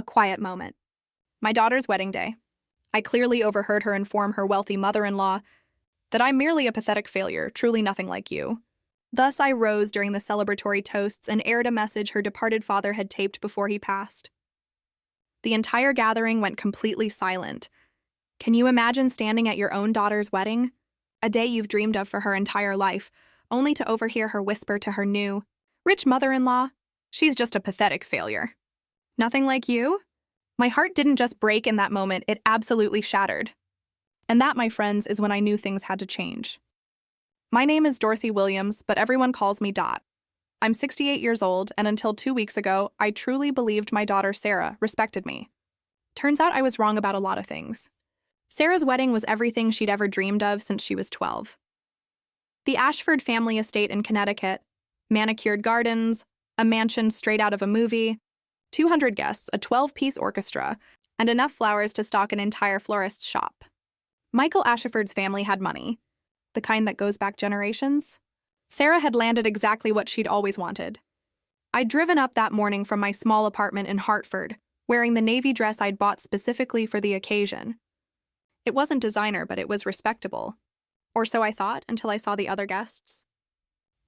A quiet moment. My daughter's wedding day. I clearly overheard her inform her wealthy mother-in-law that I'm merely a pathetic failure, truly nothing like you. Thus I rose during the celebratory toasts and aired a message her departed father had taped before he passed. The entire gathering went completely silent. Can you imagine standing at your own daughter's wedding? A day you've dreamed of for her entire life, only to overhear her whisper to her new, rich mother-in-law, "She's just a pathetic failure." Nothing like you? My heart didn't just break in that moment, it absolutely shattered. And that, my friends, is when I knew things had to change. My name is Dorothy Williams, but everyone calls me Dot. I'm 68 years old, and until 2 weeks ago, I truly believed my daughter Sarah respected me. Turns out I was wrong about a lot of things. Sarah's wedding was everything she'd ever dreamed of since she was 12. The Ashford family estate in Connecticut, manicured gardens, a mansion straight out of a movie, 200 guests, a 12-piece orchestra, and enough flowers to stock an entire florist's shop. Michael Ashford's family had money, the kind that goes back generations. Sarah had landed exactly what she'd always wanted. I'd driven up that morning from my small apartment in Hartford, wearing the navy dress I'd bought specifically for the occasion. It wasn't designer, but it was respectable. Or so I thought until I saw the other guests.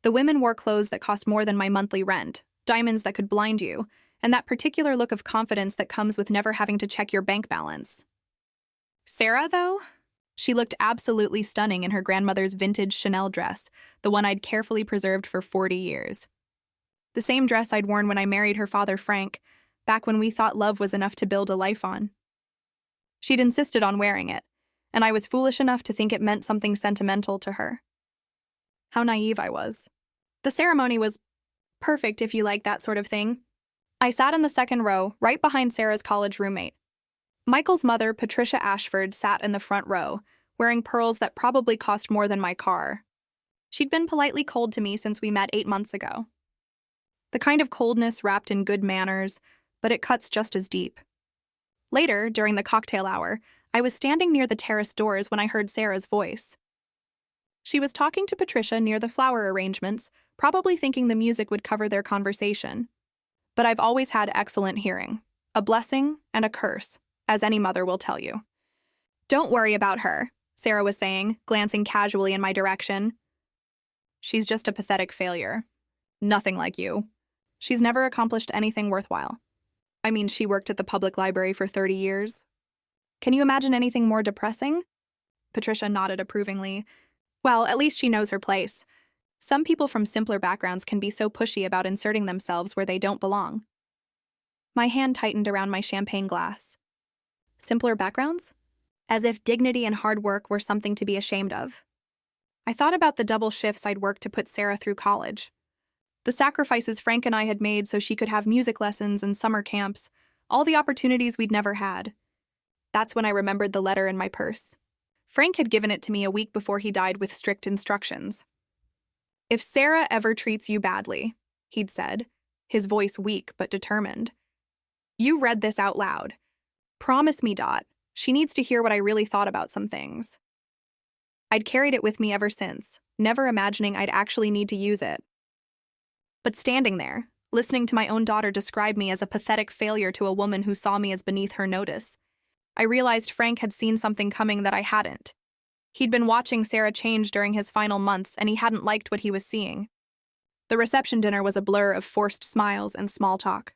The women wore clothes that cost more than my monthly rent, diamonds that could blind you, and that particular look of confidence that comes with never having to check your bank balance. Sarah, though? She looked absolutely stunning in her grandmother's vintage Chanel dress, the one I'd carefully preserved for 40 years. The same dress I'd worn when I married her father, Frank, back when we thought love was enough to build a life on. She'd insisted on wearing it, and I was foolish enough to think it meant something sentimental to her. How naive I was. The ceremony was perfect, if you like that sort of thing. I sat in the second row, right behind Sarah's college roommate. Michael's mother, Patricia Ashford, sat in the front row, wearing pearls that probably cost more than my car. She'd been politely cold to me since we met 8 months ago. The kind of coldness wrapped in good manners, but it cuts just as deep. Later, during the cocktail hour, I was standing near the terrace doors when I heard Sarah's voice. She was talking to Patricia near the flower arrangements, probably thinking the music would cover their conversation. But I've always had excellent hearing, a blessing and a curse, as any mother will tell you. "Don't worry about her," Sarah was saying, glancing casually in my direction. "She's just a pathetic failure. Nothing like you. She's never accomplished anything worthwhile. I mean, she worked at the public library for 30 years. Can you imagine anything more depressing?" Patricia nodded approvingly. "Well, at least she knows her place. Some people from simpler backgrounds can be so pushy about inserting themselves where they don't belong." My hand tightened around my champagne glass. Simpler backgrounds? As if dignity and hard work were something to be ashamed of. I thought about the double shifts I'd worked to put Sarah through college. The sacrifices Frank and I had made so she could have music lessons and summer camps, all the opportunities we'd never had. That's when I remembered the letter in my purse. Frank had given it to me a week before he died with strict instructions. "If Sarah ever treats you badly," he'd said, his voice weak but determined, "you read this out loud. Promise me, Dot, she needs to hear what I really thought about some things." I'd carried it with me ever since, never imagining I'd actually need to use it. But standing there, listening to my own daughter describe me as a pathetic failure to a woman who saw me as beneath her notice, I realized Frank had seen something coming that I hadn't. He'd been watching Sarah change during his final months, and he hadn't liked what he was seeing. The reception dinner was a blur of forced smiles and small talk.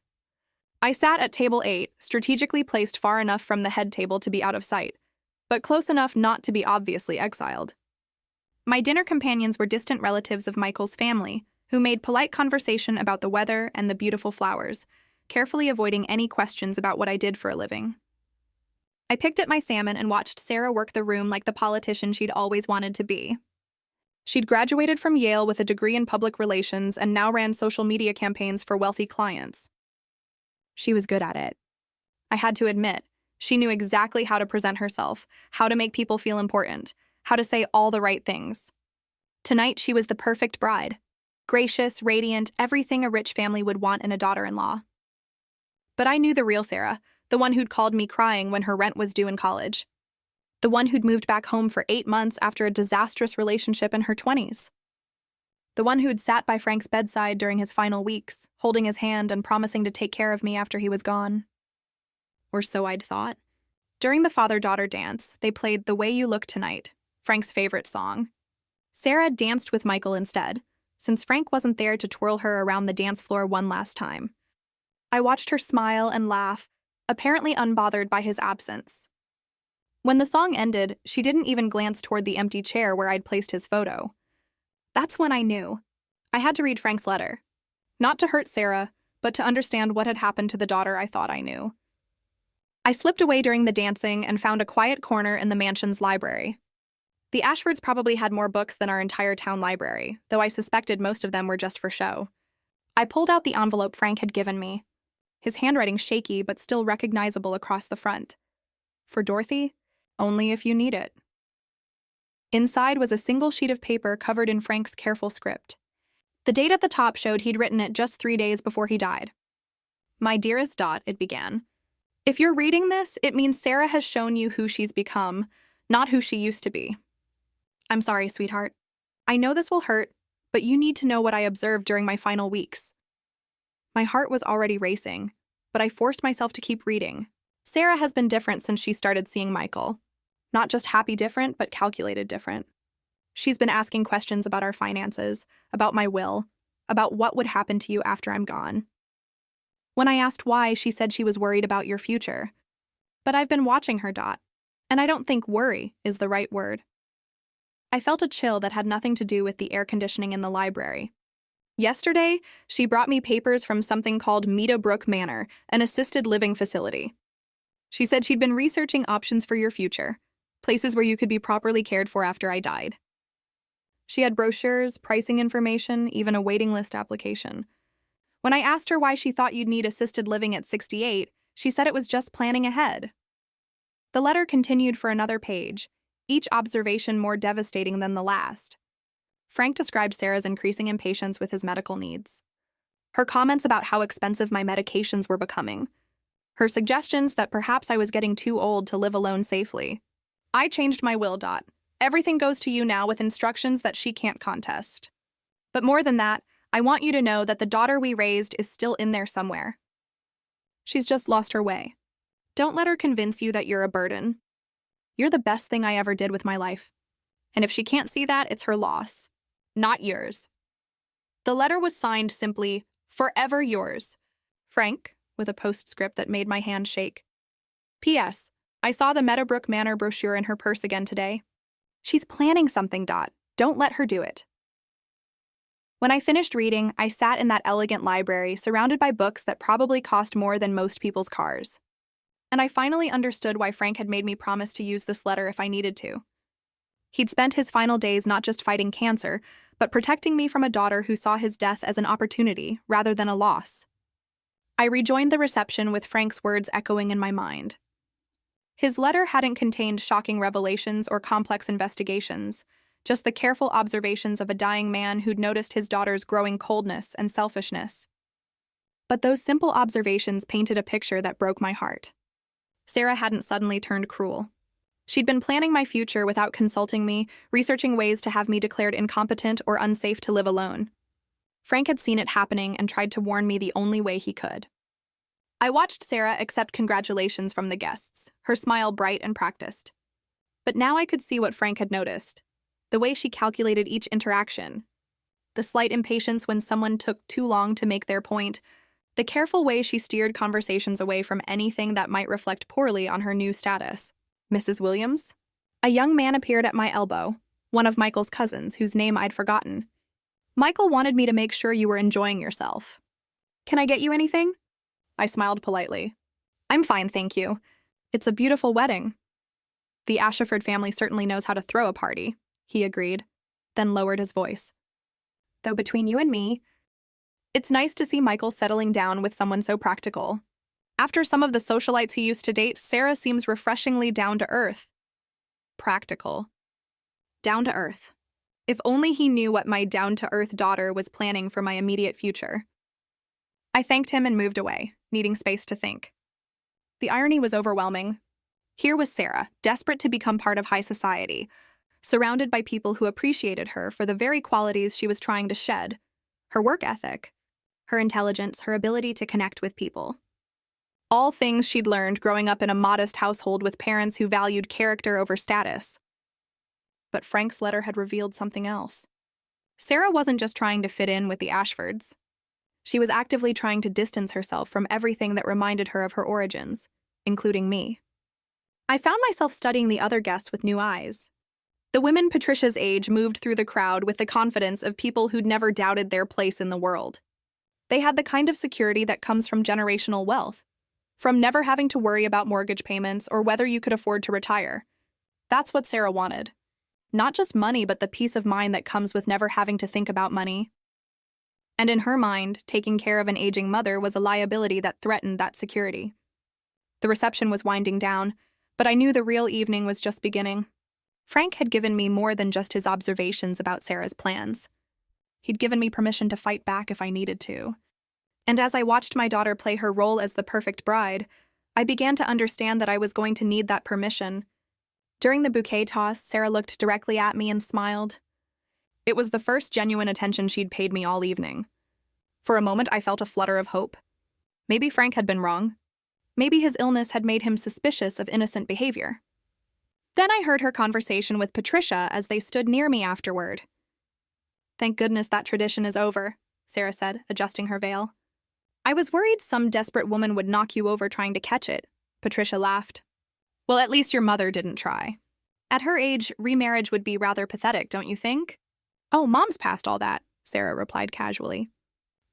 I sat at table 8, strategically placed far enough from the head table to be out of sight, but close enough not to be obviously exiled. My dinner companions were distant relatives of Michael's family, who made polite conversation about the weather and the beautiful flowers, carefully avoiding any questions about what I did for a living. I picked at my salmon and watched Sarah work the room like the politician she'd always wanted to be. She'd graduated from Yale with a degree in public relations and now ran social media campaigns for wealthy clients. She was good at it. I had to admit, she knew exactly how to present herself, how to make people feel important, how to say all the right things. Tonight, she was the perfect bride. Gracious, radiant, everything a rich family would want in a daughter-in-law. But I knew the real Sarah, the one who'd called me crying when her rent was due in college. The one who'd moved back home for 8 months after a disastrous relationship in her 20s. The one who'd sat by Frank's bedside during his final weeks, holding his hand and promising to take care of me after he was gone. or so I'd thought. During the father-daughter dance, they played The Way You Look Tonight, Frank's favorite song. Sarah danced with Michael instead, since Frank wasn't there to twirl her around the dance floor one last time. I watched her smile and laugh, apparently unbothered by his absence. When the song ended, she didn't even glance toward the empty chair where I'd placed his photo. That's when I knew. I had to read Frank's letter. Not to hurt Sarah, but to understand what had happened to the daughter I thought I knew. I slipped away during the dancing and found a quiet corner in the mansion's library. The Ashfords probably had more books than our entire town library, though I suspected most of them were just for show. I pulled out the envelope Frank had given me, his handwriting shaky but still recognizable across the front. For Dorothy, only if you need it. Inside was a single sheet of paper covered in Frank's careful script. The date at the top showed he'd written it just 3 days before he died. My dearest Dot, it began. If you're reading this, it means Sarah has shown you who she's become, not who she used to be. I'm sorry, sweetheart. I know this will hurt, but you need to know what I observed during my final weeks. My heart was already racing, but I forced myself to keep reading. Sarah has been different since she started seeing Michael. Not just happy different, but calculated different. She's been asking questions about our finances, about my will, about what would happen to you after I'm gone. When I asked why, she said she was worried about your future. But I've been watching her, Dot, and I don't think worry is the right word. I felt a chill that had nothing to do with the air conditioning in the library. Yesterday, she brought me papers from something called Meadowbrook Manor, an assisted living facility. She said she'd been researching options for your future, places where you could be properly cared for after I died. She had brochures, pricing information, even a waiting list application. When I asked her why she thought you'd need assisted living at 68, she said it was just planning ahead. The letter continued for another page, each observation more devastating than the last. Frank described Sarah's increasing impatience with his medical needs. Her comments about how expensive my medications were becoming. Her suggestions that perhaps I was getting too old to live alone safely. I changed my will, Dot. Everything goes to you now with instructions that she can't contest. But more than that, I want you to know that the daughter we raised is still in there somewhere. She's just lost her way. Don't let her convince you that you're a burden. You're the best thing I ever did with my life. And if she can't see that, it's her loss, not yours. The letter was signed simply, Forever Yours. Frank, with a postscript that made my hand shake. P.S. I saw the Meadowbrook Manor brochure in her purse again today. She's planning something, Dot. Don't let her do it. When I finished reading, I sat in that elegant library surrounded by books that probably cost more than most people's cars. And I finally understood why Frank had made me promise to use this letter if I needed to. He'd spent his final days not just fighting cancer, but protecting me from a daughter who saw his death as an opportunity rather than a loss. I rejoined the reception with Frank's words echoing in my mind. His letter hadn't contained shocking revelations or complex investigations, just the careful observations of a dying man who'd noticed his daughter's growing coldness and selfishness. But those simple observations painted a picture that broke my heart. Sarah hadn't suddenly turned cruel. She'd been planning my future without consulting me, researching ways to have me declared incompetent or unsafe to live alone. Frank had seen it happening and tried to warn me the only way he could. I watched Sarah accept congratulations from the guests, her smile bright and practiced. But now I could see what Frank had noticed, the way she calculated each interaction, the slight impatience when someone took too long to make their point, the careful way she steered conversations away from anything that might reflect poorly on her new status. Mrs. Williams? A young man appeared at my elbow, one of Michael's cousins, whose name I'd forgotten. Michael wanted me to make sure you were enjoying yourself. Can I get you anything? I smiled politely. I'm fine, thank you. It's a beautiful wedding. The Ashford family certainly knows how to throw a party, he agreed, then lowered his voice. Though between you and me, it's nice to see Michael settling down with someone so practical. After some of the socialites he used to date, Sarah seems refreshingly down to earth. Practical. Down to earth. If only he knew what my down-to-earth daughter was planning for my immediate future. I thanked him and moved away, needing space to think. The irony was overwhelming. Here was Sarah, desperate to become part of high society, surrounded by people who appreciated her for the very qualities she was trying to shed, her work ethic, her intelligence, her ability to connect with people. All things she'd learned growing up in a modest household with parents who valued character over status. But Frank's letter had revealed something else. Sarah wasn't just trying to fit in with the Ashfords. She was actively trying to distance herself from everything that reminded her of her origins, including me. I found myself studying the other guests with new eyes. The women Patricia's age moved through the crowd with the confidence of people who'd never doubted their place in the world. They had the kind of security that comes from generational wealth, from never having to worry about mortgage payments or whether you could afford to retire. That's what Sarah wanted. Not just money, but the peace of mind that comes with never having to think about money. And in her mind, taking care of an aging mother was a liability that threatened that security. The reception was winding down, but I knew the real evening was just beginning. Frank had given me more than just his observations about Sarah's plans. He'd given me permission to fight back if I needed to. And as I watched my daughter play her role as the perfect bride, I began to understand that I was going to need that permission. During the bouquet toss, Sarah looked directly at me and smiled. It was the first genuine attention she'd paid me all evening. For a moment, I felt a flutter of hope. Maybe Frank had been wrong. Maybe his illness had made him suspicious of innocent behavior. Then I heard her conversation with Patricia as they stood near me afterward. "Thank goodness that tradition is over," Sarah said, adjusting her veil. "I was worried some desperate woman would knock you over trying to catch it," Patricia laughed. "Well, at least your mother didn't try. At her age, remarriage would be rather pathetic, don't you think?" "Oh, Mom's past all that," Sarah replied casually.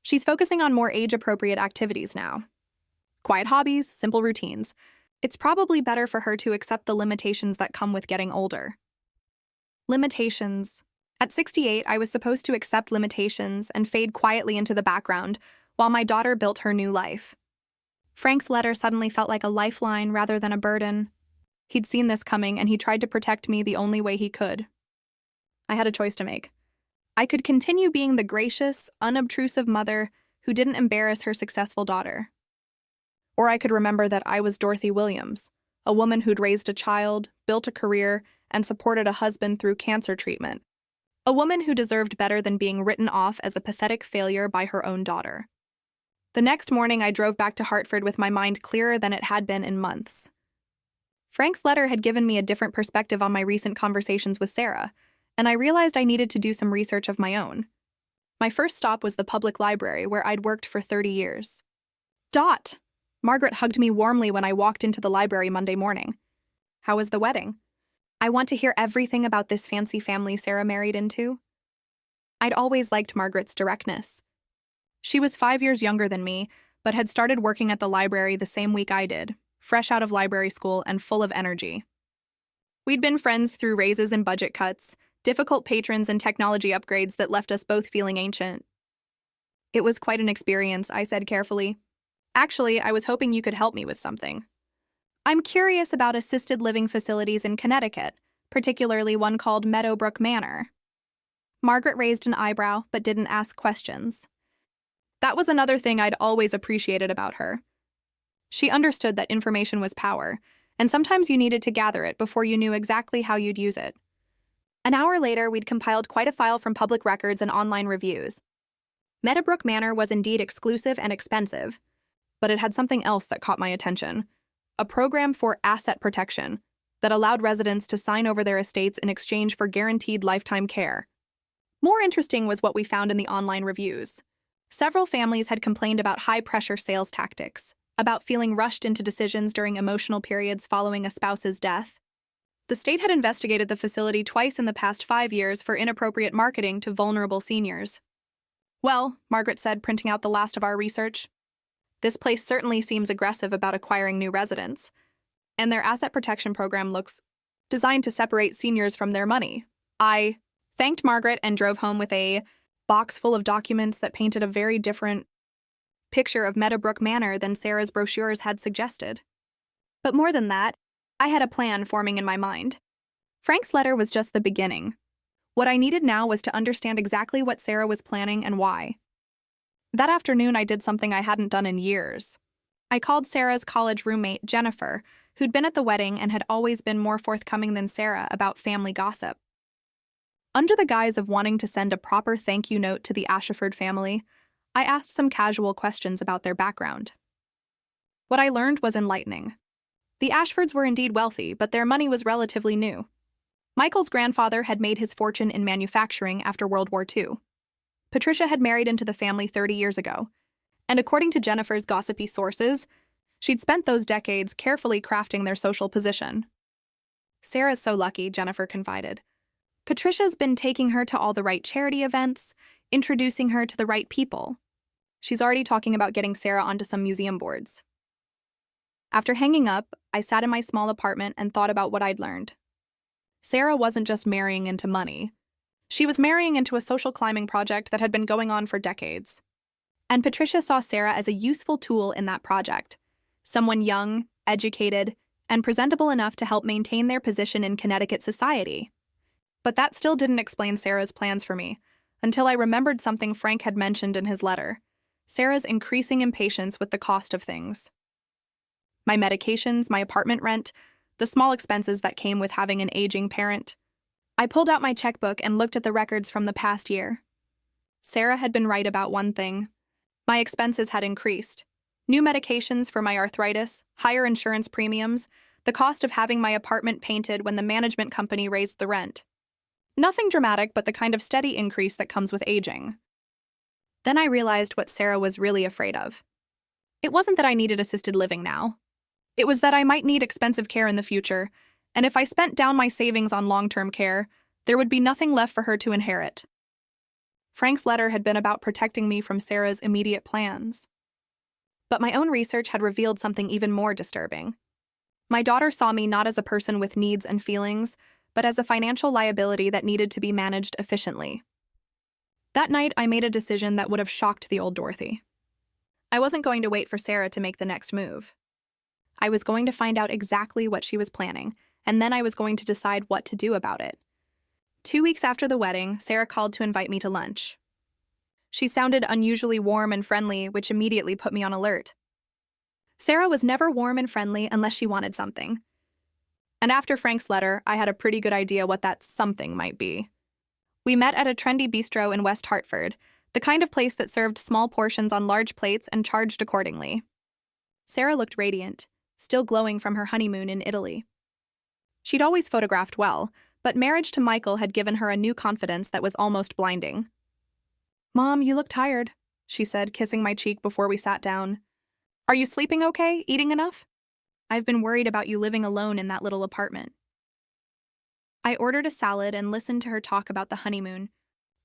"She's focusing on more age-appropriate activities now. Quiet hobbies, simple routines. It's probably better for her to accept the limitations that come with getting older." Limitations. At 68, I was supposed to accept limitations and fade quietly into the background while my daughter built her new life. Frank's letter suddenly felt like a lifeline rather than a burden. He'd seen this coming, and he tried to protect me the only way he could. I had a choice to make. I could continue being the gracious, unobtrusive mother who didn't embarrass her successful daughter. Or I could remember that I was Dorothy Williams, a woman who'd raised a child, built a career, and supported a husband through cancer treatment. A woman who deserved better than being written off as a pathetic failure by her own daughter. The next morning, I drove back to Hartford with my mind clearer than it had been in months. Frank's letter had given me a different perspective on my recent conversations with Sarah, and I realized I needed to do some research of my own. My first stop was the public library, where I'd worked for 30 years. Dot! Margaret hugged me warmly when I walked into the library Monday morning. "How was the wedding?" "I want to hear everything about this fancy family Sarah married into." I'd always liked Margaret's directness. She was 5 years younger than me, but had started working at the library the same week I did, fresh out of library school and full of energy. We'd been friends through raises and budget cuts, difficult patrons and technology upgrades that left us both feeling ancient. "It was quite an experience," I said carefully. "Actually, I was hoping you could help me with something. I'm curious about assisted living facilities in Connecticut, particularly one called Meadowbrook Manor." Margaret raised an eyebrow, but didn't ask questions. That was another thing I'd always appreciated about her. She understood that information was power, and sometimes you needed to gather it before you knew exactly how you'd use it. An hour later, we'd compiled quite a file from public records and online reviews. Meadowbrook Manor was indeed exclusive and expensive, but it had something else that caught my attention: a program for asset protection that allowed residents to sign over their estates in exchange for guaranteed lifetime care. More interesting was what we found in the online reviews. Several families had complained about high-pressure sales tactics, about feeling rushed into decisions during emotional periods following a spouse's death. The state had investigated the facility twice in the past 5 years for inappropriate marketing to vulnerable seniors. "Well," Margaret said, printing out the last of our research, "this place certainly seems aggressive about acquiring new residents, and their asset protection program looks designed to separate seniors from their money." I thanked Margaret and drove home with a box full of documents that painted a very different picture of Meadowbrook Manor than Sarah's brochures had suggested. But more than that, I had a plan forming in my mind. Frank's letter was just the beginning. What I needed now was to understand exactly what Sarah was planning and why. That afternoon, I did something I hadn't done in years. I called Sarah's college roommate, Jennifer, who'd been at the wedding and had always been more forthcoming than Sarah about family gossip. Under the guise of wanting to send a proper thank you note to the Ashford family, I asked some casual questions about their background. What I learned was enlightening. The Ashfords were indeed wealthy, but their money was relatively new. Michael's grandfather had made his fortune in manufacturing after World War II. Patricia had married into the family 30 years ago, and according to Jennifer's gossipy sources, she'd spent those decades carefully crafting their social position. "Sarah's so lucky," Jennifer confided. "Patricia's been taking her to all the right charity events, introducing her to the right people. She's already talking about getting Sarah onto some museum boards." After hanging up, I sat in my small apartment and thought about what I'd learned. Sarah wasn't just marrying into money. She was marrying into a social climbing project that had been going on for decades. And Patricia saw Sarah as a useful tool in that project, someone young, educated, and presentable enough to help maintain their position in Connecticut society. But that still didn't explain Sarah's plans for me, until I remembered something Frank had mentioned in his letter: Sarah's increasing impatience with the cost of things. My medications, my apartment rent, the small expenses that came with having an aging parent. I pulled out my checkbook and looked at the records from the past year. Sarah had been right about one thing. My expenses had increased. New medications for my arthritis, higher insurance premiums, the cost of having my apartment painted when the management company raised the rent. Nothing dramatic, but the kind of steady increase that comes with aging. Then I realized what Sarah was really afraid of. It wasn't that I needed assisted living now. It was that I might need expensive care in the future, and if I spent down my savings on long-term care, there would be nothing left for her to inherit. Frank's letter had been about protecting me from Sarah's immediate plans. But my own research had revealed something even more disturbing. My daughter saw me not as a person with needs and feelings, but as a financial liability that needed to be managed efficiently. That night, I made a decision that would have shocked the old Dorothy. I wasn't going to wait for Sarah to make the next move. I was going to find out exactly what she was planning, and then I was going to decide what to do about it. 2 weeks after the wedding, Sarah called to invite me to lunch. She sounded unusually warm and friendly, which immediately put me on alert. Sarah was never warm and friendly unless she wanted something. And after Frank's letter, I had a pretty good idea what that something might be. We met at a trendy bistro in West Hartford, the kind of place that served small portions on large plates and charged accordingly. Sarah looked radiant, still glowing from her honeymoon in Italy. She'd always photographed well, but marriage to Michael had given her a new confidence that was almost blinding. "Mom, you look tired," she said, kissing my cheek before we sat down. "Are you sleeping okay? Eating enough? I've been worried about you living alone in that little apartment." I ordered a salad and listened to her talk about the honeymoon,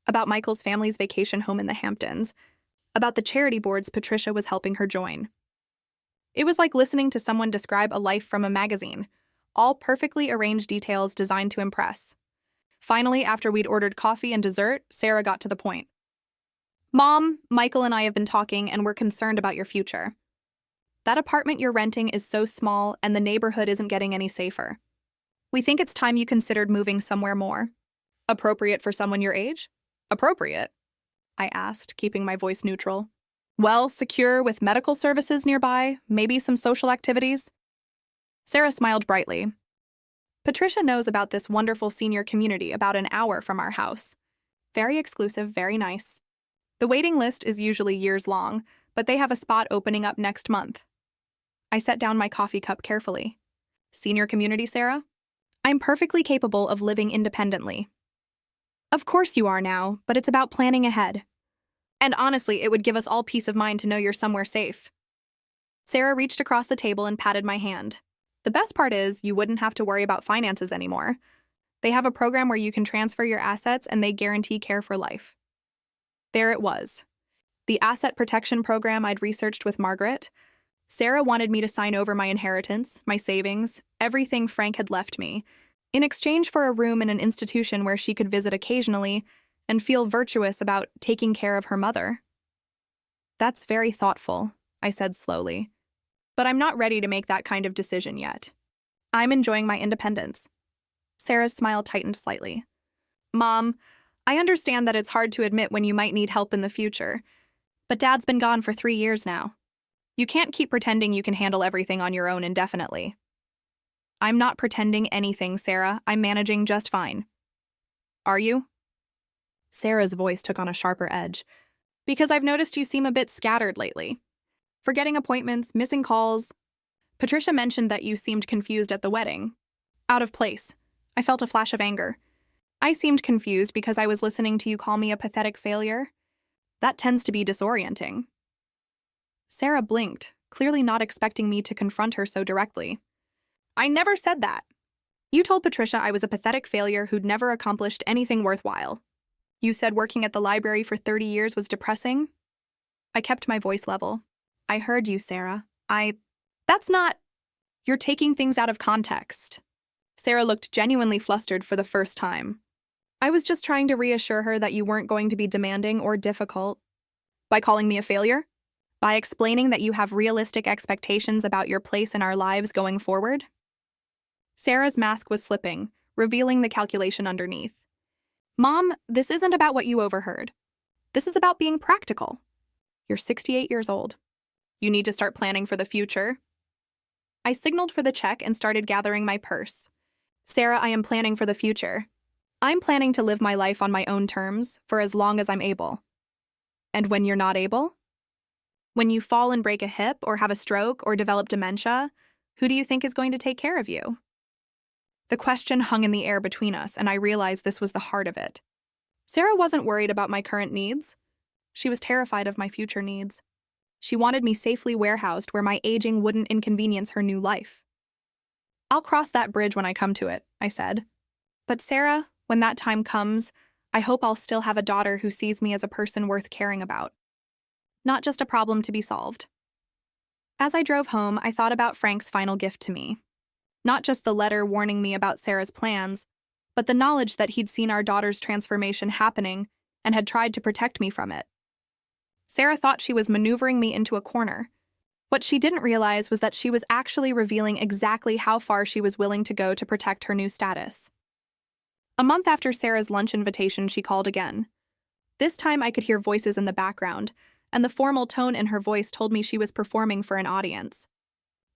about Michael's family's vacation home in the Hamptons, about the charity boards Patricia was helping her join. It was like listening to someone describe a life from a magazine, all perfectly arranged details designed to impress. Finally, after we'd ordered coffee and dessert, Sarah got to the point. "Mom, Michael and I have been talking, and we're concerned about your future. That apartment you're renting is so small, and the neighborhood isn't getting any safer. We think it's time you considered moving somewhere more. Appropriate for someone your age?" "Appropriate?" I asked, keeping my voice neutral. "Well, secure with medical services nearby, maybe some social activities." Sarah smiled brightly. "Patricia knows about this wonderful senior community about an hour from our house. Very exclusive, very nice. The waiting list is usually years long, but they have a spot opening up next month." I set down my coffee cup carefully. "Senior community, Sarah? I'm perfectly capable of living independently." "Of course you are now, but it's about planning ahead. And honestly, it would give us all peace of mind to know you're somewhere safe." Sarah reached across the table and patted my hand. "The best part is you wouldn't have to worry about finances anymore. They have a program where you can transfer your assets and they guarantee care for life." There it was. The asset protection program I'd researched with Margaret. Sarah wanted me to sign over my inheritance, my savings, everything Frank had left me, in exchange for a room in an institution where she could visit occasionally and feel virtuous about taking care of her mother. "That's very thoughtful," I said slowly. "But I'm not ready to make that kind of decision yet. I'm enjoying my independence." Sarah's smile tightened slightly. "Mom, I understand that it's hard to admit when you might need help in the future, but Dad's been gone for 3 years now. You can't keep pretending you can handle everything on your own indefinitely." "I'm not pretending anything, Sarah. I'm managing just fine." "Are you?" Sarah's voice took on a sharper edge. "Because I've noticed you seem a bit scattered lately. Forgetting appointments, missing calls. Patricia mentioned that you seemed confused at the wedding. Out of place. I felt a flash of anger. I seemed confused because I was listening to you call me a pathetic failure. That tends to be disorienting. Sarah blinked, clearly not expecting me to confront her so directly. I never said that. You told Patricia I was a pathetic failure who'd never accomplished anything worthwhile. You said working at the library for 30 years was depressing. I kept my voice level. I heard you, Sarah. That's not... You're taking things out of context. Sarah looked genuinely flustered for the first time. I was just trying to reassure her that you weren't going to be demanding or difficult. By calling me a failure? By explaining that you have realistic expectations about your place in our lives going forward? Sarah's mask was slipping, revealing the calculation underneath. Mom, this isn't about what you overheard. This is about being practical. You're 68 years old. You need to start planning for the future. I signaled for the check and started gathering my purse. Sarah, I am planning for the future. I'm planning to live my life on my own terms for as long as I'm able. And when you're not able? When you fall and break a hip or have a stroke or develop dementia, who do you think is going to take care of you? The question hung in the air between us, and I realized this was the heart of it. Sarah wasn't worried about my current needs. She was terrified of my future needs. She wanted me safely warehoused where my aging wouldn't inconvenience her new life. I'll cross that bridge when I come to it, I said. But Sarah, when that time comes, I hope I'll still have a daughter who sees me as a person worth caring about. Not just a problem to be solved. As I drove home, I thought about Frank's final gift to me. Not just the letter warning me about Sarah's plans, but the knowledge that he'd seen our daughter's transformation happening and had tried to protect me from it. Sarah thought she was maneuvering me into a corner. What she didn't realize was that she was actually revealing exactly how far she was willing to go to protect her new status. A month after Sarah's lunch invitation, she called again. This time I could hear voices in the background, and the formal tone in her voice told me she was performing for an audience.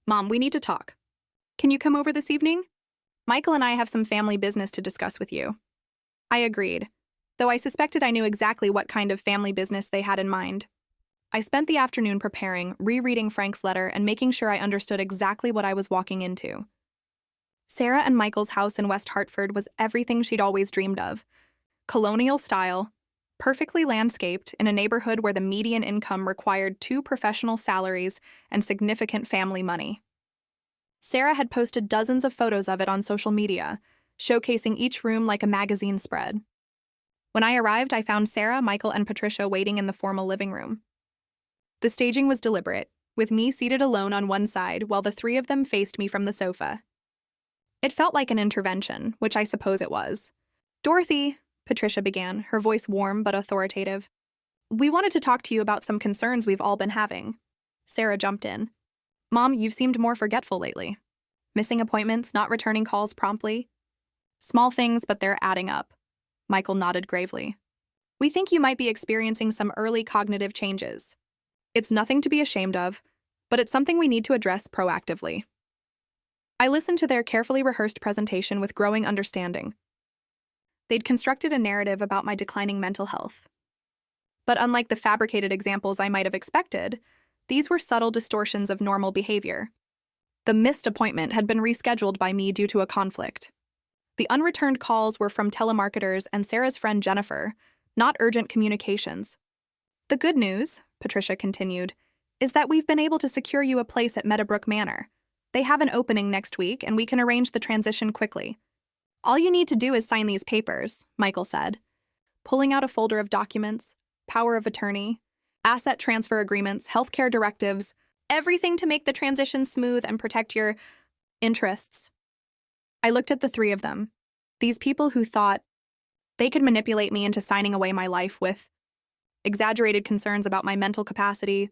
Mom, we need to talk. Can you come over this evening? Michael and I have some family business to discuss with you. I agreed, though I suspected I knew exactly what kind of family business they had in mind. I spent the afternoon preparing, rereading Frank's letter, and making sure I understood exactly what I was walking into. Sarah and Michael's house in West Hartford was everything she'd always dreamed of. Colonial style, perfectly landscaped in a neighborhood where the median income required 2 professional salaries and significant family money. Sarah had posted dozens of photos of it on social media, showcasing each room like a magazine spread. When I arrived, I found Sarah, Michael, and Patricia waiting in the formal living room. The staging was deliberate, with me seated alone on one side while the 3 of them faced me from the sofa. It felt like an intervention, which I suppose it was. Dorothy, Patricia began, her voice warm but authoritative. We wanted to talk to you about some concerns we've all been having. Sarah jumped in. Mom, you've seemed more forgetful lately. Missing appointments, not returning calls promptly. Small things, but they're adding up. Michael nodded gravely. We think you might be experiencing some early cognitive changes. It's nothing to be ashamed of, but it's something we need to address proactively. I listened to their carefully rehearsed presentation with growing understanding. They'd constructed a narrative about my declining mental health. But unlike the fabricated examples I might have expected, these were subtle distortions of normal behavior. The missed appointment had been rescheduled by me due to a conflict. The unreturned calls were from telemarketers and Sarah's friend Jennifer, not urgent communications. The good news, Patricia continued, is that we've been able to secure you a place at Meadowbrook Manor. They have an opening next week, and we can arrange the transition quickly. All you need to do is sign these papers, Michael said, pulling out a folder of documents, power of attorney, asset transfer agreements, healthcare directives, everything to make the transition smooth and protect your interests. I looked at the 3 of them, these people who thought they could manipulate me into signing away my life with exaggerated concerns about my mental capacity.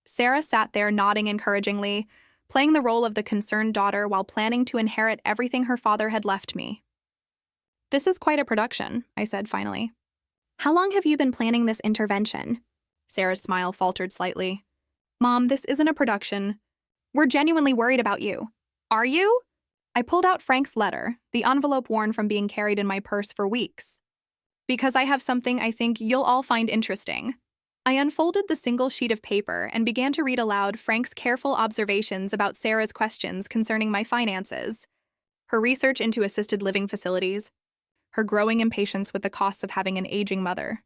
Sarah sat there nodding encouragingly, playing the role of the concerned daughter while planning to inherit everything her father had left me. This is quite a production, I said finally. How long have you been planning this intervention? Sarah's smile faltered slightly. Mom, this isn't a production. We're genuinely worried about you. Are you? I pulled out Frank's letter, the envelope worn from being carried in my purse for weeks. Because I have something I think you'll all find interesting. I unfolded the single sheet of paper and began to read aloud Frank's careful observations about Sarah's questions concerning my finances, her research into assisted living facilities, her growing impatience with the costs of having an aging mother.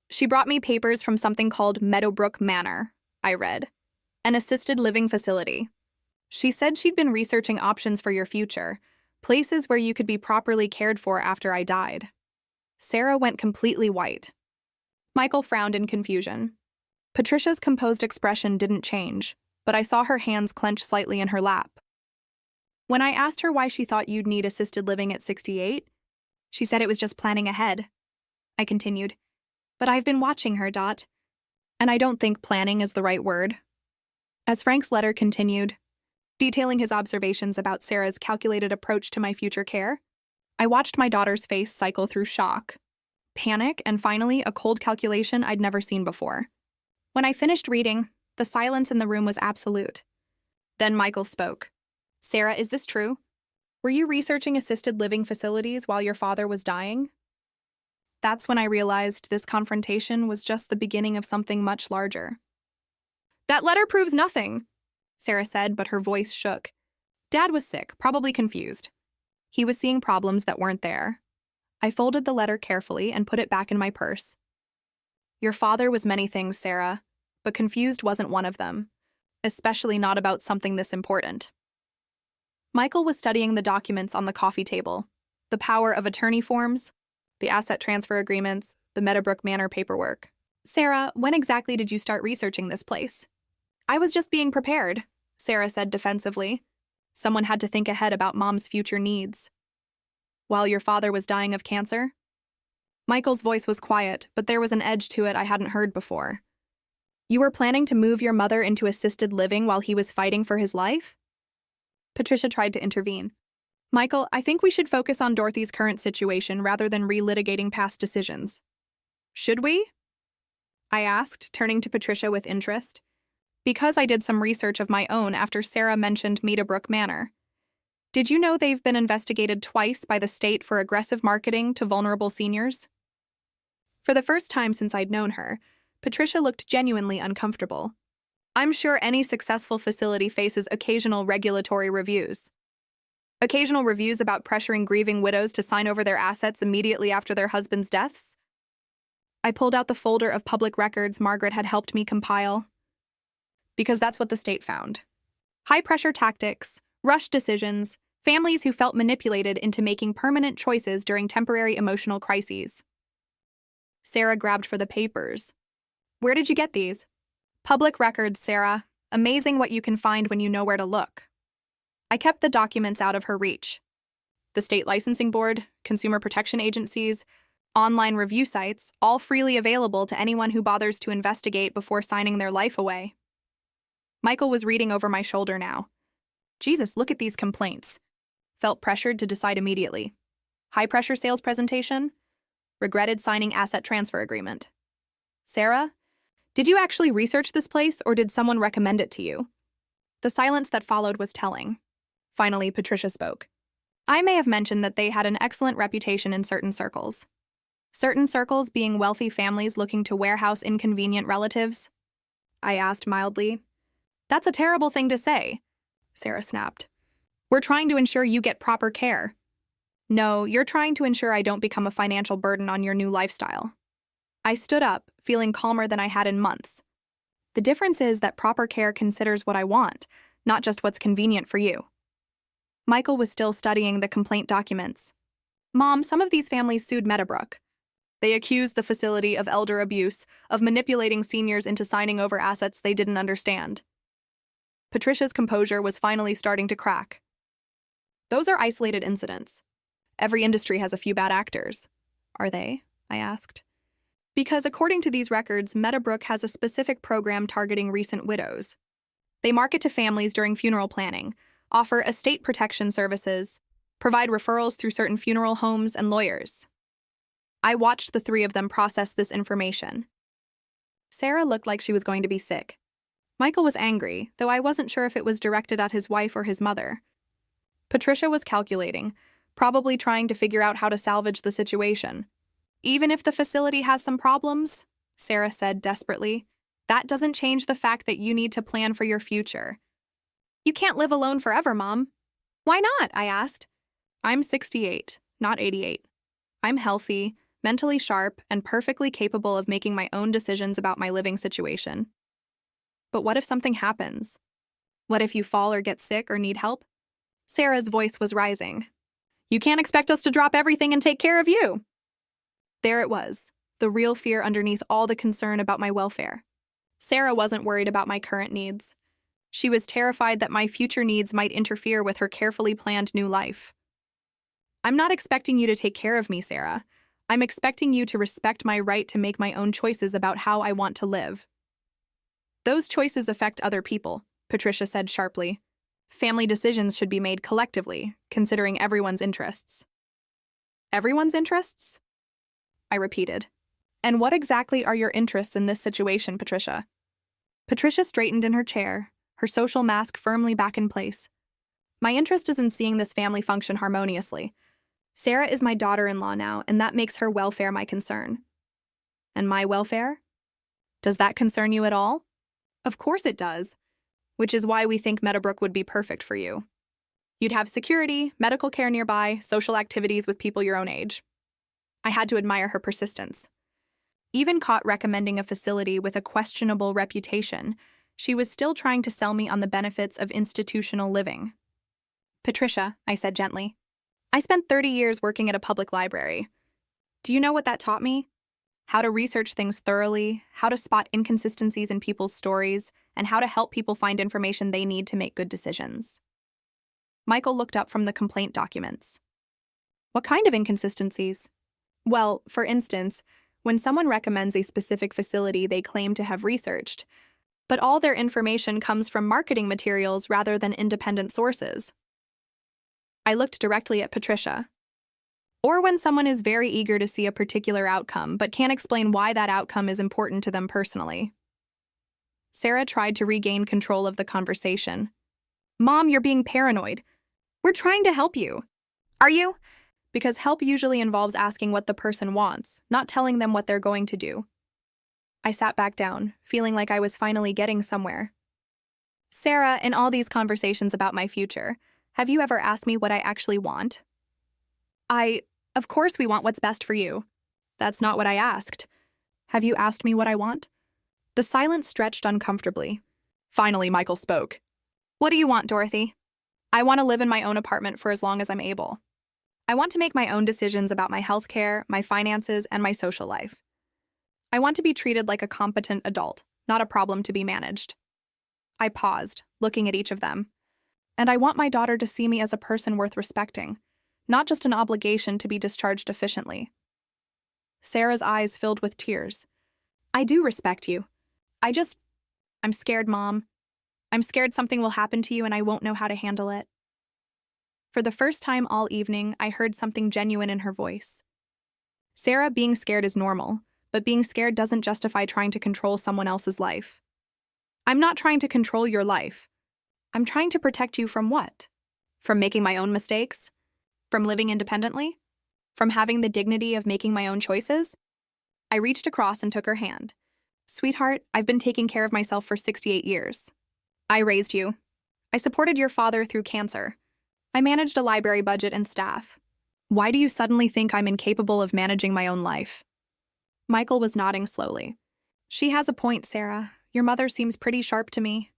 She brought me papers from something called Meadowbrook Manor, I read, an assisted living facility. She said she'd been researching options for your future, places where you could be properly cared for after I died. Sarah went completely white. Michael frowned in confusion. Patricia's composed expression didn't change, but I saw her hands clench slightly in her lap. When I asked her why she thought you'd need assisted living at 68, she said it was just planning ahead. I continued, but I've been watching her, Dot, and I don't think planning is the right word. As Frank's letter continued, detailing his observations about Sarah's calculated approach to my future care, I watched my daughter's face cycle through shock, panic, and finally a cold calculation I'd never seen before. When I finished reading, the silence in the room was absolute. Then Michael spoke. Sarah, is this true? Were you researching assisted living facilities while your father was dying? That's when I realized this confrontation was just the beginning of something much larger. That letter proves nothing, Sarah said, but her voice shook. Dad was sick, probably confused. He was seeing problems that weren't there. I folded the letter carefully and put it back in my purse. Your father was many things, Sarah, but confused wasn't one of them, especially not about something this important. Michael was studying the documents on the coffee table, the power of attorney forms, the asset transfer agreements, the Meadowbrook Manor paperwork. Sarah, when exactly did you start researching this place? I was just being prepared, Sarah said defensively. Someone had to think ahead about Mom's future needs. While your father was dying of cancer? Michael's voice was quiet, but there was an edge to it I hadn't heard before. You were planning to move your mother into assisted living while he was fighting for his life? Patricia tried to intervene. Michael, I think we should focus on Dorothy's current situation rather than relitigating past decisions. Should we? I asked, turning to Patricia with interest. Because I did some research of my own after Sarah mentioned Meadowbrook Manor. Did you know they've been investigated twice by the state for aggressive marketing to vulnerable seniors? For the first time since I'd known her, Patricia looked genuinely uncomfortable. I'm sure any successful facility faces occasional regulatory reviews. Occasional reviews about pressuring grieving widows to sign over their assets immediately after their husbands' deaths. I pulled out the folder of public records Margaret had helped me compile. Because that's what the state found. High-pressure tactics, rushed decisions, families who felt manipulated into making permanent choices during temporary emotional crises. Sarah grabbed for the papers. Where did you get these? Public records, Sarah. Amazing what you can find when you know where to look. I kept the documents out of her reach. The state licensing board, consumer protection agencies, online review sites, all freely available to anyone who bothers to investigate before signing their life away. Michael was reading over my shoulder now. Jesus, look at these complaints. Felt pressured to decide immediately. High-pressure sales presentation. Regretted signing asset transfer agreement. Sarah, did you actually research this place or did someone recommend it to you? The silence that followed was telling. Finally, Patricia spoke. I may have mentioned that they had an excellent reputation in certain circles. Certain circles being wealthy families looking to warehouse inconvenient relatives? I asked mildly. That's a terrible thing to say, Sarah snapped. We're trying to ensure you get proper care. No, you're trying to ensure I don't become a financial burden on your new lifestyle. I stood up, feeling calmer than I had in months. The difference is that proper care considers what I want, not just what's convenient for you. Michael was still studying the complaint documents. Mom, some of these families sued Meadowbrook. They accused the facility of elder abuse, of manipulating seniors into signing over assets they didn't understand. Patricia's composure was finally starting to crack. Those are isolated incidents. Every industry has a few bad actors. Are they? I asked. Because according to these records, Meadowbrook has a specific program targeting recent widows. They market to families during funeral planning, offer estate protection services, provide referrals through certain funeral homes and lawyers. I watched the three of them process this information. Sarah looked like she was going to be sick. Michael was angry, though I wasn't sure if it was directed at his wife or his mother. Patricia was calculating, probably trying to figure out how to salvage the situation. Even if the facility has some problems, Sarah said desperately. That doesn't change the fact that you need to plan for your future. You can't live alone forever, Mom. Why not? I asked. I'm 68, not 88. I'm healthy, mentally sharp, and perfectly capable of making my own decisions about my living situation. But what if something happens? What if you fall or get sick or need help? Sarah's voice was rising. You can't expect us to drop everything and take care of you. There it was, the real fear underneath all the concern about my welfare. Sarah wasn't worried about my current needs. She was terrified that my future needs might interfere with her carefully planned new life. I'm not expecting you to take care of me, Sarah. I'm expecting you to respect my right to make my own choices about how I want to live. Those choices affect other people, Patricia said sharply. Family decisions should be made collectively, considering everyone's interests. Everyone's interests? I repeated. And what exactly are your interests in this situation, Patricia? Patricia straightened in her chair, her social mask firmly back in place. My interest is in seeing this family function harmoniously. Sarah is my daughter-in-law now, and that makes her welfare my concern. And my welfare? Does that concern you at all? Of course it does, which is why we think Meadowbrook would be perfect for you. You'd have security, medical care nearby, social activities with people your own age. I had to admire her persistence. Even caught recommending a facility with a questionable reputation, she was still trying to sell me on the benefits of institutional living. Patricia, I said gently, I spent 30 years working at a public library. Do you know what that taught me? How to research things thoroughly, how to spot inconsistencies in people's stories, and how to help people find information they need to make good decisions. Michael looked up from the complaint documents. What kind of inconsistencies? Well, for instance, when someone recommends a specific facility they claim to have researched, but all their information comes from marketing materials rather than independent sources. I looked directly at Patricia. Or when someone is very eager to see a particular outcome but can't explain why that outcome is important to them personally. Sarah tried to regain control of the conversation. Mom, you're being paranoid. We're trying to help you. Are you? Because help usually involves asking what the person wants, not telling them what they're going to do. I sat back down, feeling like I was finally getting somewhere. Sarah, in all these conversations about my future, have you ever asked me what I actually want? Of course we want what's best for you. That's not what I asked. Have you asked me what I want? The silence stretched uncomfortably. Finally, Michael spoke. What do you want, Dorothy? I want to live in my own apartment for as long as I'm able. I want to make my own decisions about my health care, my finances, and my social life. I want to be treated like a competent adult, not a problem to be managed. I paused, looking at each of them. And I want my daughter to see me as a person worth respecting, not just an obligation to be discharged efficiently. Sarah's eyes filled with tears. I do respect you. I'm scared, Mom. I'm scared something will happen to you and I won't know how to handle it. For the first time all evening, I heard something genuine in her voice. Sarah, being scared is normal, but being scared doesn't justify trying to control someone else's life. I'm not trying to control your life. I'm trying to protect you from what? From making my own mistakes? From living independently? From having the dignity of making my own choices? I reached across and took her hand. Sweetheart, I've been taking care of myself for 68 years. I raised you. I supported your father through cancer. I managed a library budget and staff. Why do you suddenly think I'm incapable of managing my own life? Michael was nodding slowly. She has a point, Sarah. Your mother seems pretty sharp to me.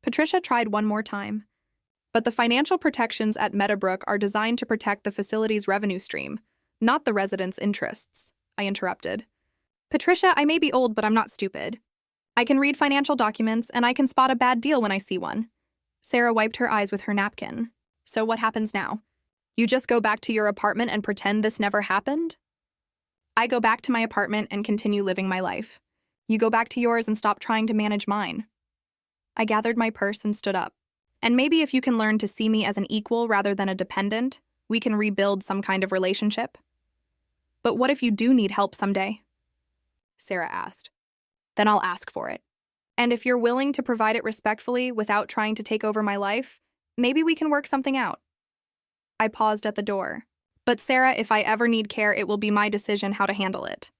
Patricia tried one more time. But the financial protections at Meadowbrook are designed to protect the facility's revenue stream, not the residents' interests, I interrupted. Patricia, I may be old, but I'm not stupid. I can read financial documents, and I can spot a bad deal when I see one. Sarah wiped her eyes with her napkin. So what happens now? You just go back to your apartment and pretend this never happened? I go back to my apartment and continue living my life. You go back to yours and stop trying to manage mine. I gathered my purse and stood up. And maybe if you can learn to see me as an equal rather than a dependent, we can rebuild some kind of relationship. But what if you do need help someday? Sarah asked. Then I'll ask for it. And if you're willing to provide it respectfully without trying to take over my life, maybe we can work something out. I paused at the door. But Sarah, if I ever need care, it will be my decision how to handle it.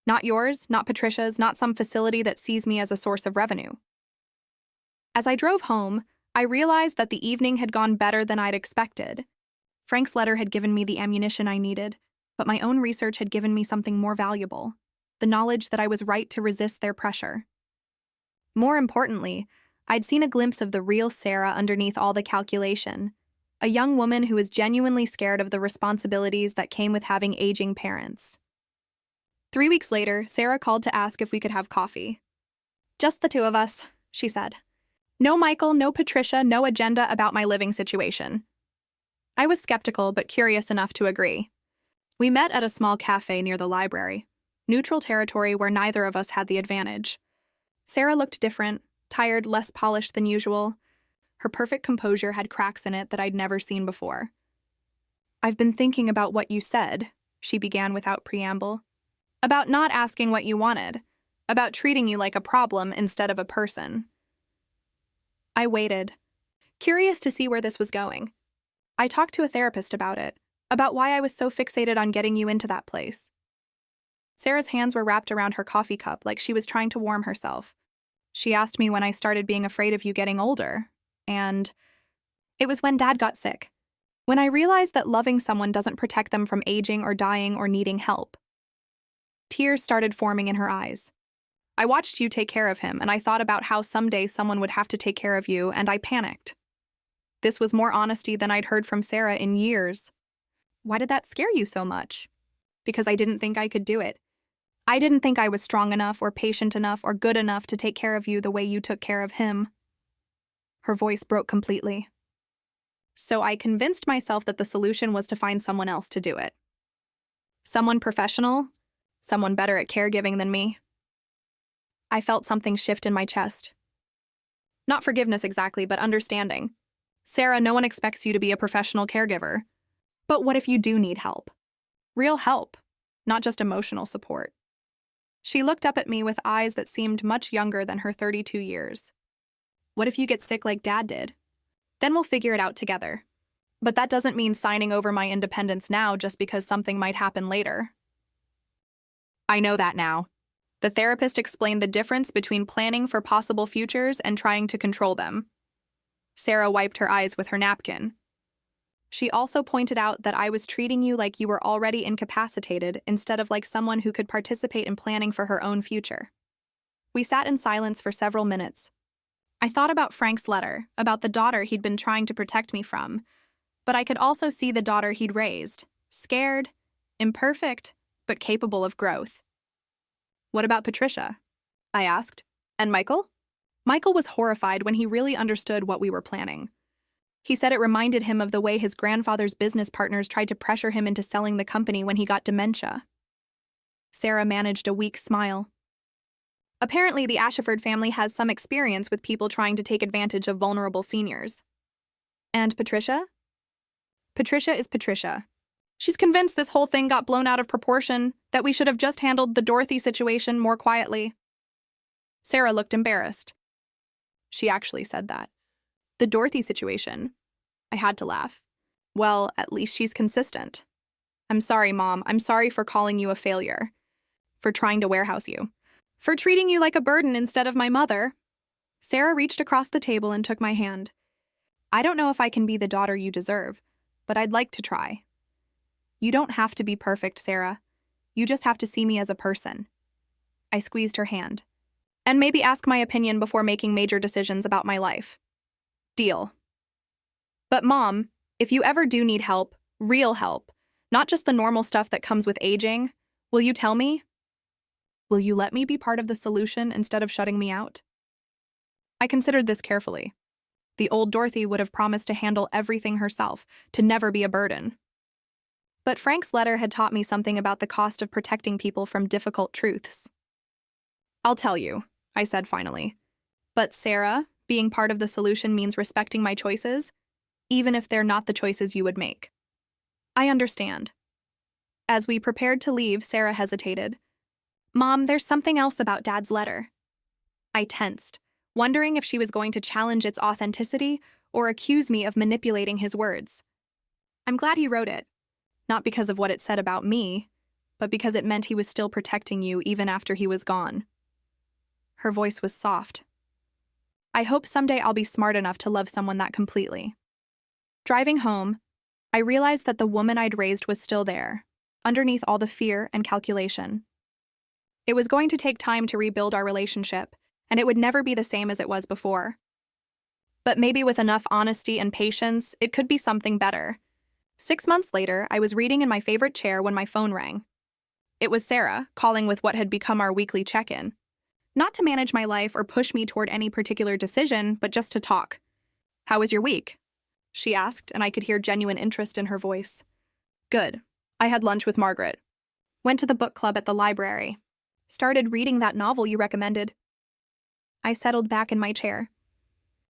Not yours, not Patricia's, not some facility that sees me as a source of revenue. As I drove home, I realized that the evening had gone better than I'd expected. Frank's letter had given me the ammunition I needed, but my own research had given me something more valuable, the knowledge that I was right to resist their pressure. More importantly, I'd seen a glimpse of the real Sarah underneath all the calculation, a young woman who was genuinely scared of the responsibilities that came with having aging parents. 3 weeks later, Sarah called to ask if we could have coffee. "Just the two of us," she said. "No Michael, no Patricia, no agenda about my living situation." I was skeptical but curious enough to agree. We met at a small cafe near the library, neutral territory where neither of us had the advantage. Sarah looked different, tired, less polished than usual. Her perfect composure had cracks in it that I'd never seen before. "I've been thinking about what you said," she began without preamble. "About not asking what you wanted, about treating you like a problem instead of a person." I waited, curious to see where this was going. I talked to a therapist about it, about why I was so fixated on getting you into that place. Sarah's hands were wrapped around her coffee cup like she was trying to warm herself. She asked me when I started being afraid of you getting older, and it was when Dad got sick. When I realized that loving someone doesn't protect them from aging or dying or needing help. Tears started forming in her eyes. I watched you take care of him, and I thought about how someday someone would have to take care of you, and I panicked. This was more honesty than I'd heard from Sarah in years. Why did that scare you so much? Because I didn't think I could do it. I didn't think I was strong enough or patient enough or good enough to take care of you the way you took care of him. Her voice broke completely. So I convinced myself that the solution was to find someone else to do it. Someone professional, someone better at caregiving than me. I felt something shift in my chest. Not forgiveness exactly, but understanding. Sarah, no one expects you to be a professional caregiver. But what if you do need help? Real help, not just emotional support. She looked up at me with eyes that seemed much younger than her 32 years. What if you get sick like Dad did? Then we'll figure it out together. But that doesn't mean signing over my independence now just because something might happen later. I know that now. The therapist explained the difference between planning for possible futures and trying to control them. Sarah wiped her eyes with her napkin. She also pointed out that I was treating you like you were already incapacitated instead of like someone who could participate in planning for her own future. We sat in silence for several minutes. I thought about Frank's letter, about the daughter he'd been trying to protect me from, but I could also see the daughter he'd raised, scared, imperfect, but capable of growth. What about Patricia? I asked. And Michael? Michael was horrified when he really understood what we were planning. He said it reminded him of the way his grandfather's business partners tried to pressure him into selling the company when he got dementia. Sarah managed a weak smile. Apparently, the Ashford family has some experience with people trying to take advantage of vulnerable seniors. And Patricia? Patricia is Patricia. She's convinced this whole thing got blown out of proportion, that we should have just handled the Dorothy situation more quietly. Sarah looked embarrassed. She actually said that. The Dorothy situation. I had to laugh. Well, at least she's consistent. I'm sorry, Mom. I'm sorry for calling you a failure. For trying to warehouse you. For treating you like a burden instead of my mother. Sarah reached across the table and took my hand. I don't know if I can be the daughter you deserve, but I'd like to try. You don't have to be perfect, Sarah. You just have to see me as a person. I squeezed her hand. And maybe ask my opinion before making major decisions about my life. Deal. But Mom, if you ever do need help, real help, not just the normal stuff that comes with aging, will you tell me? Will you let me be part of the solution instead of shutting me out? I considered this carefully. The old Dorothy would have promised to handle everything herself, to never be a burden. But Frank's letter had taught me something about the cost of protecting people from difficult truths. I'll tell you, I said finally. But Sarah, being part of the solution means respecting my choices, even if they're not the choices you would make. I understand. As we prepared to leave, Sarah hesitated. Mom, there's something else about Dad's letter. I tensed, wondering if she was going to challenge its authenticity or accuse me of manipulating his words. I'm glad he wrote it, not because of what it said about me, but because it meant he was still protecting you even after he was gone. Her voice was soft. I hope someday I'll be smart enough to love someone that completely. Driving home, I realized that the woman I'd raised was still there, underneath all the fear and calculation. It was going to take time to rebuild our relationship, and it would never be the same as it was before. But maybe with enough honesty and patience, it could be something better. 6 months later, I was reading in my favorite chair when my phone rang. It was Sarah, calling with what had become our weekly check-in. Not to manage my life or push me toward any particular decision, but just to talk. "How was your week?" she asked, and I could hear genuine interest in her voice. "Good. I had lunch with Margaret. Went to the book club at the library. Started reading that novel you recommended." I settled back in my chair.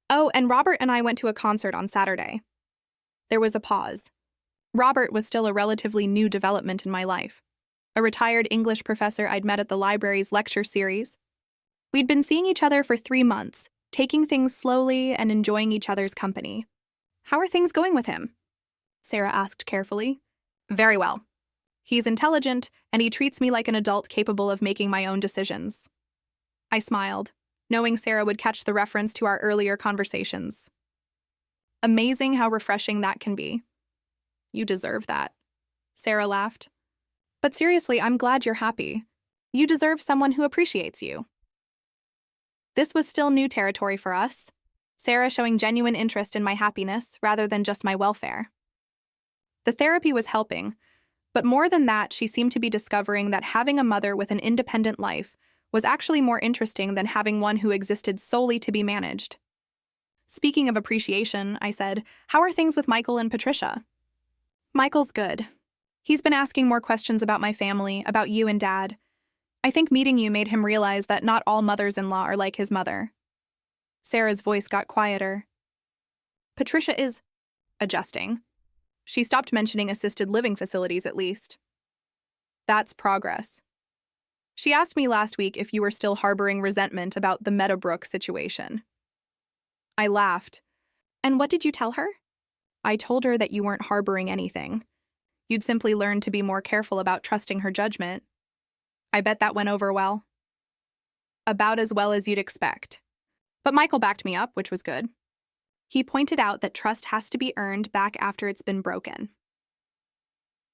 "Oh, and Robert and I went to a concert on Saturday." There was a pause. Robert was still a relatively new development in my life. A retired English professor I'd met at the library's lecture series. We'd been seeing each other for 3 months, taking things slowly and enjoying each other's company. "How are things going with him?" Sarah asked carefully. "Very well. He's intelligent, and he treats me like an adult capable of making my own decisions." I smiled, knowing Sarah would catch the reference to our earlier conversations. Amazing how refreshing that can be. "You deserve that," Sarah laughed. "But seriously, I'm glad you're happy. You deserve someone who appreciates you." This was still new territory for us, Sarah showing genuine interest in my happiness rather than just my welfare. The therapy was helping, but more than that, she seemed to be discovering that having a mother with an independent life was actually more interesting than having one who existed solely to be managed. Speaking of appreciation, I said, "How are things with Michael and Patricia?" "Michael's good. He's been asking more questions about my family, about you and Dad. I think meeting you made him realize that not all mothers-in-law are like his mother." Sarah's voice got quieter. "Patricia is adjusting. She stopped mentioning assisted living facilities at least." "That's progress." "She asked me last week if you were still harboring resentment about the Meadowbrook situation." I laughed. "And what did you tell her?" "I told her that you weren't harboring anything. You'd simply learned to be more careful about trusting her judgment." I bet that went over well. "About as well as you'd expect. But Michael backed me up, which was good. He pointed out that trust has to be earned back after it's been broken."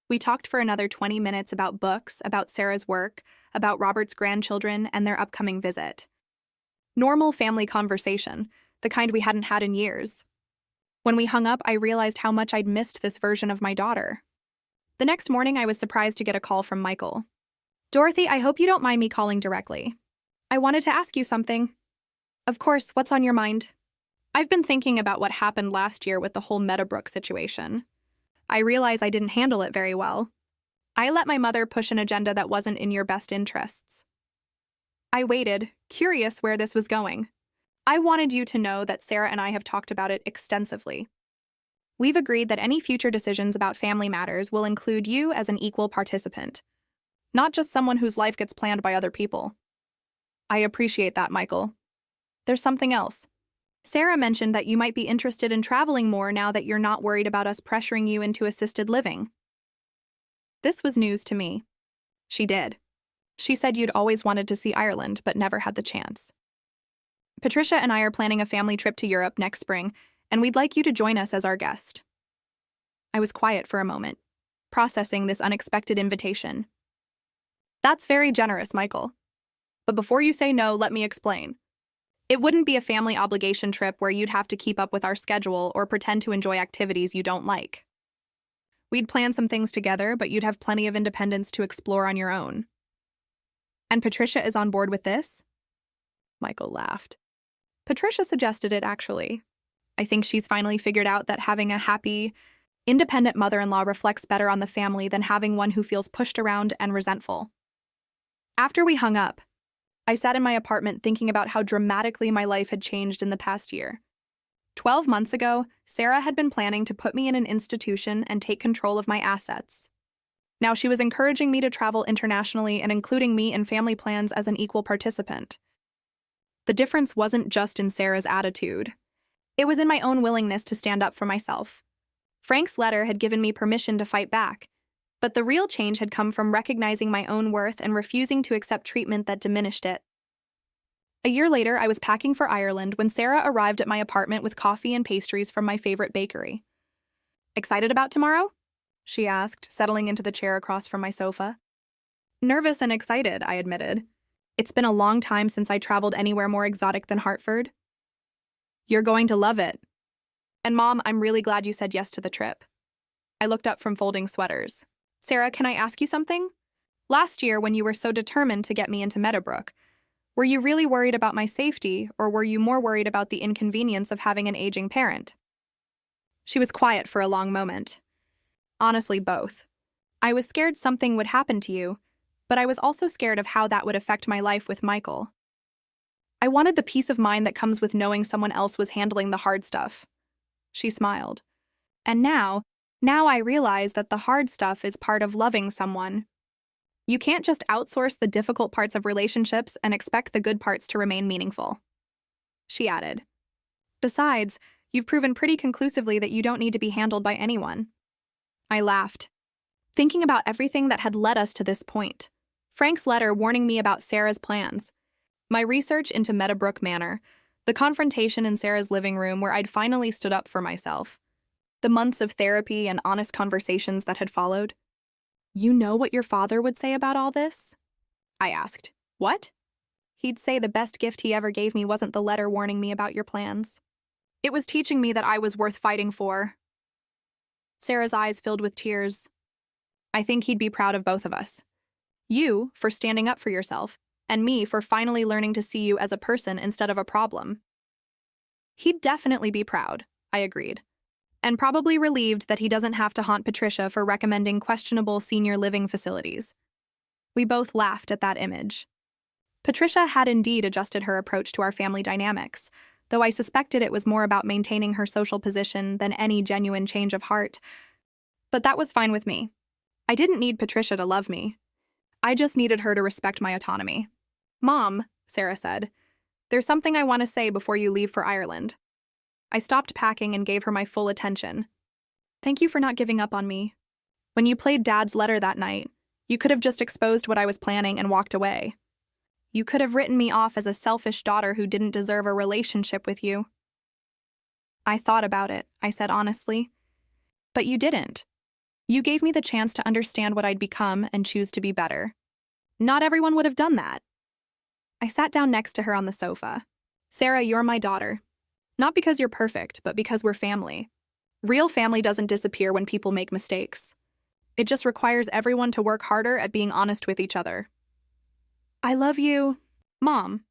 We talked for another 20 minutes about books, about Sarah's work, about Robert's grandchildren, and their upcoming visit. Normal family conversation, the kind we hadn't had in years. When we hung up, I realized how much I'd missed this version of my daughter. The next morning, I was surprised to get a call from Michael. "Dorothy, I hope you don't mind me calling directly. I wanted to ask you something." "Of course, what's on your mind?" "I've been thinking about what happened last year with the whole Meadowbrook situation. I realize I didn't handle it very well. I let my mother push an agenda that wasn't in your best interests." I waited, curious where this was going. "I wanted you to know that Sarah and I have talked about it extensively. We've agreed that any future decisions about family matters will include you as an equal participant, not just someone whose life gets planned by other people." "I appreciate that, Michael. There's something else. Sarah mentioned that you might be interested in traveling more now that you're not worried about us pressuring you into assisted living." This was news to me. "She did. She said you'd always wanted to see Ireland, but never had the chance. Patricia and I are planning a family trip to Europe next spring, and we'd like you to join us as our guest." I was quiet for a moment, processing this unexpected invitation. "That's very generous, Michael. But before you say no, let me explain. It wouldn't be a family obligation trip where you'd have to keep up with our schedule or pretend to enjoy activities you don't like. We'd plan some things together, but you'd have plenty of independence to explore on your own." "And Patricia is on board with this?" Michael laughed. "Patricia suggested it, actually. I think she's finally figured out that having a happy, independent mother-in-law reflects better on the family than having one who feels pushed around and resentful." After we hung up, I sat in my apartment thinking about how dramatically my life had changed in the past year. 12 months ago, Sarah had been planning to put me in an institution and take control of my assets. Now she was encouraging me to travel internationally and including me in family plans as an equal participant. The difference wasn't just in Sarah's attitude. It was in my own willingness to stand up for myself. Frank's letter had given me permission to fight back, But the real change had come from recognizing my own worth and refusing to accept treatment that diminished it. A year later, I was packing for Ireland when Sarah arrived at my apartment with coffee and pastries from my favorite bakery. "Excited about tomorrow?" she asked, settling into the chair across from my sofa. "Nervous and excited," I admitted. "It's been a long time since I traveled anywhere more exotic than Hartford." "You're going to love it. And Mom, I'm really glad you said yes to the trip." I looked up from folding sweaters. "Sarah, can I ask you something? Last year, when you were so determined to get me into Meadowbrook, were you really worried about my safety, or were you more worried about the inconvenience of having an aging parent?" She was quiet for a long moment. "Honestly, both. I was scared something would happen to you, but I was also scared of how that would affect my life with Michael. I wanted the peace of mind that comes with knowing someone else was handling the hard stuff." She smiled. "And now I realize that the hard stuff is part of loving someone. You can't just outsource the difficult parts of relationships and expect the good parts to remain meaningful." She added, "Besides, you've proven pretty conclusively that you don't need to be handled by anyone." I laughed, thinking about everything that had led us to this point. Frank's letter warning me about Sarah's plans, my research into Meadowbrook Manor, the confrontation in Sarah's living room where I'd finally stood up for myself, the months of therapy and honest conversations that had followed. "You know what your father would say about all this?" I asked. "What?" "He'd say the best gift he ever gave me wasn't the letter warning me about your plans. It was teaching me that I was worth fighting for." Sarah's eyes filled with tears. "I think he'd be proud of both of us. You for standing up for yourself, and me for finally learning to see you as a person instead of a problem." "He'd definitely be proud," I agreed, "and probably relieved that he doesn't have to haunt Patricia for recommending questionable senior living facilities." We both laughed at that image. Patricia had indeed adjusted her approach to our family dynamics, though I suspected it was more about maintaining her social position than any genuine change of heart. But that was fine with me. I didn't need Patricia to love me. I just needed her to respect my autonomy. "Mom," Sarah said, "there's something I want to say before you leave for Ireland." I stopped packing and gave her my full attention. "Thank you for not giving up on me. When you played Dad's letter that night, you could have just exposed what I was planning and walked away. You could have written me off as a selfish daughter who didn't deserve a relationship with you." "I thought about it," I said honestly. "But you didn't. You gave me the chance to understand what I'd become and choose to be better. Not everyone would have done that." I sat down next to her on the sofa. "Sarah, you're my daughter. Not because you're perfect, but because we're family. Real family doesn't disappear when people make mistakes. It just requires everyone to work harder at being honest with each other. I love you, Mom.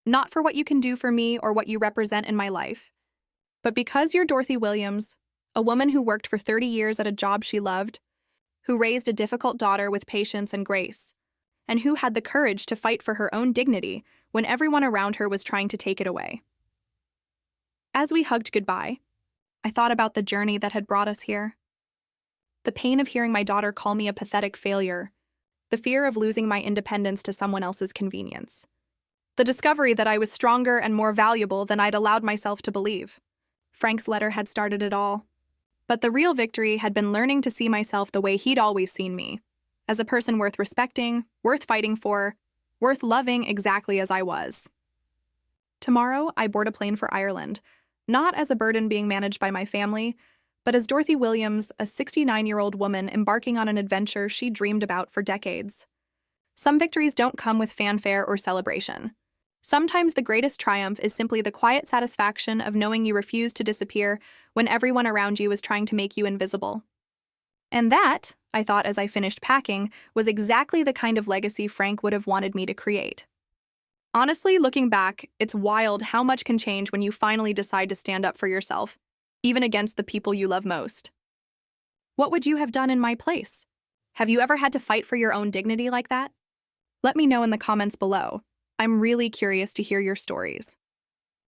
Not for what you can do for me or what you represent in my life, but because you're Dorothy Williams, a woman who worked for 30 years at a job she loved, who raised a difficult daughter with patience and grace, and who had the courage to fight for her own dignity when everyone around her was trying to take it away." As we hugged goodbye, I thought about the journey that had brought us here. The pain of hearing my daughter call me a pathetic failure, the fear of losing my independence to someone else's convenience, the discovery that I was stronger and more valuable than I'd allowed myself to believe. Frank's letter had started it all. But the real victory had been learning to see myself the way he'd always seen me, as a person worth respecting, worth fighting for, worth loving exactly as I was. Tomorrow, I board a plane for Ireland, not as a burden being managed by my family, but as Dorothy Williams, a 69-year-old woman embarking on an adventure she dreamed about for decades. Some victories don't come with fanfare or celebration. Sometimes the greatest triumph is simply the quiet satisfaction of knowing you refuse to disappear when everyone around you is trying to make you invisible. And that, I thought as I finished packing, was exactly the kind of legacy Frank would have wanted me to create. Honestly, looking back, it's wild how much can change when you finally decide to stand up for yourself, even against the people you love most. What would you have done in my place? Have you ever had to fight for your own dignity like that? Let me know in the comments below. I'm really curious to hear your stories.